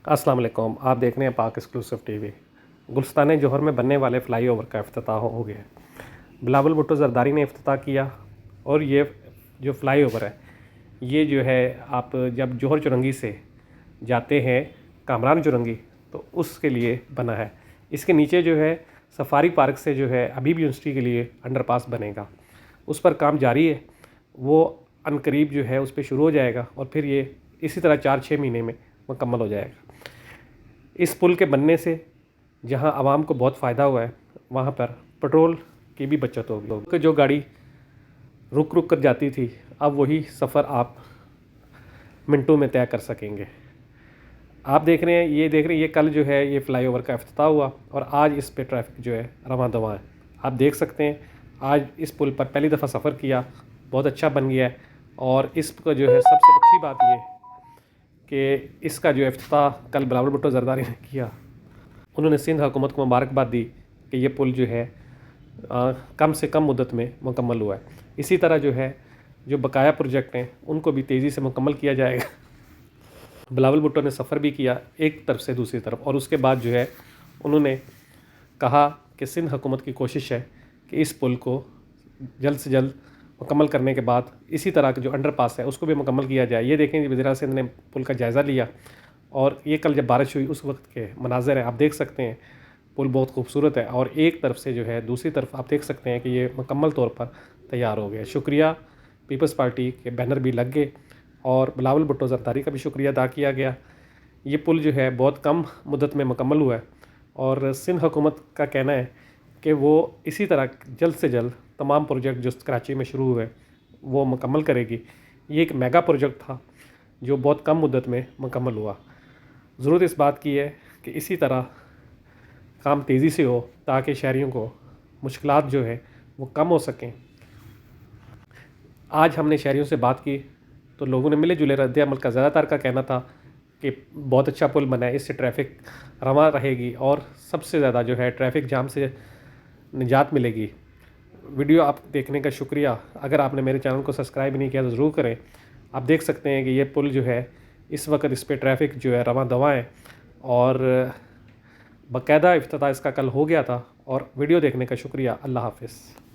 अस्सलाम वालेकुम। आप देख रहे हैं पाक एक्सक्लूसिव टीवी। गुलिस्तान जौहर में बनने वाले फ़्लाई ओवर का इफ्तिताह हो गया। बिलावल भुट्टो ज़रदारी ने इफ्तिताह किया और ये जो फ़्लाई ओवर है ये जो है आप जब जौहर चुरंगी से जाते हैं कामरान चुरंगी तो उसके लिए बना है। इसके नीचे जो है सफारी पार्क से जो है हबीब यूनिवर्सिटी के लिए अंडरपास बनेगा, उस पर काम जारी है। वो अनकरीब जो है उस पर शुरू हो जाएगा और फिर ये इसी तरह 4-6 महीने में मुकम्मल हो जाएगा। इस पुल के बनने से जहां आवाम को बहुत फ़ायदा हुआ है वहां पर पेट्रोल की भी बचत होगी। कि जो गाड़ी रुक रुक कर जाती थी अब वही सफ़र आप मिनटों में तय कर सकेंगे। आप देख रहे हैं ये कल जो है ये फ़्लाई ओवर का इफ्तिताह हुआ और आज इस पे ट्रैफिक जो है रवां दवां है। आप देख सकते हैं आज इस पुल पर पहली दफ़ा सफ़र किया, बहुत अच्छा बन गया है। और इसका जो है सबसे अच्छी बात ये कि इसका जो इफ्तिताह कल बिलावल भुट्टो ज़रदारी ने किया। उन्होंने सिंध हुकूमत को मुबारकबाद दी कि ये पुल जो है कम से कम मुद्दत में मुकम्मल हुआ है। इसी तरह जो है जो बकाया प्रोजेक्ट हैं उनको भी तेज़ी से मुकम्मल किया जाएगा। बिलावल भुट्टो ने सफ़र भी किया एक तरफ से दूसरी तरफ और उसके बाद जो है उन्होंने कहा कि सिंध हुकूमत की कोशिश है कि इस पुल को जल्द से जल्द मुकम्मल करने के बाद इसी तरह का जो अंडरपास है उसको भी मुकम्मल किया जाए। ये देखें वज़ीर सिंध ने पुल का जायज़ा लिया और ये कल जब बारिश हुई उस वक्त के मनाज़र हैं, आप देख सकते हैं पुल बहुत खूबसूरत है और एक तरफ से जो है दूसरी तरफ आप देख सकते हैं कि ये मुकम्मल तौर पर तैयार हो गया। शुक्रिया, पीपल्स पार्टी के बैनर भी लग गए और बिलावल भुट्टो ज़रदारी का भी शुक्रिया अदा किया गया। ये पुल जो है बहुत कम मुद्दत में मुकम्मल हुआ है और सिंध हुकूमत का कहना है कि वो इसी तरह जल्द से जल्द तमाम प्रोजेक्ट जो कराची में शुरू हुए वो मुकम्मल करेगी। ये एक मेगा प्रोजेक्ट था जो बहुत कम मुद्दत में मुकम्मल हुआ। ज़रूरत इस बात की है कि इसी तरह काम तेज़ी से हो ताकि शहरियों को मुश्किलात जो है वो कम हो सकें। आज हमने शहरियों से बात की तो लोगों ने मिले जुले रद्द अमल का ज़्यादातर का कहना था कि बहुत अच्छा पुल बना है, इससे ट्रैफिक रवां रहेगी और सबसे ज़्यादा जो है ट्रैफिक जाम से निजात मिलेगी। वीडियो आप देखने का शुक्रिया। अगर आपने मेरे चैनल को सब्सक्राइब नहीं किया तो ज़रूर करें। आप देख सकते हैं कि ये पुल जो है इस वक्त इस पर ट्रैफिक जो है रवां दवां है और बाकायदा इफ्तिताह इसका कल हो गया था। और वीडियो देखने का शुक्रिया। अल्लाह हाफ़िज़।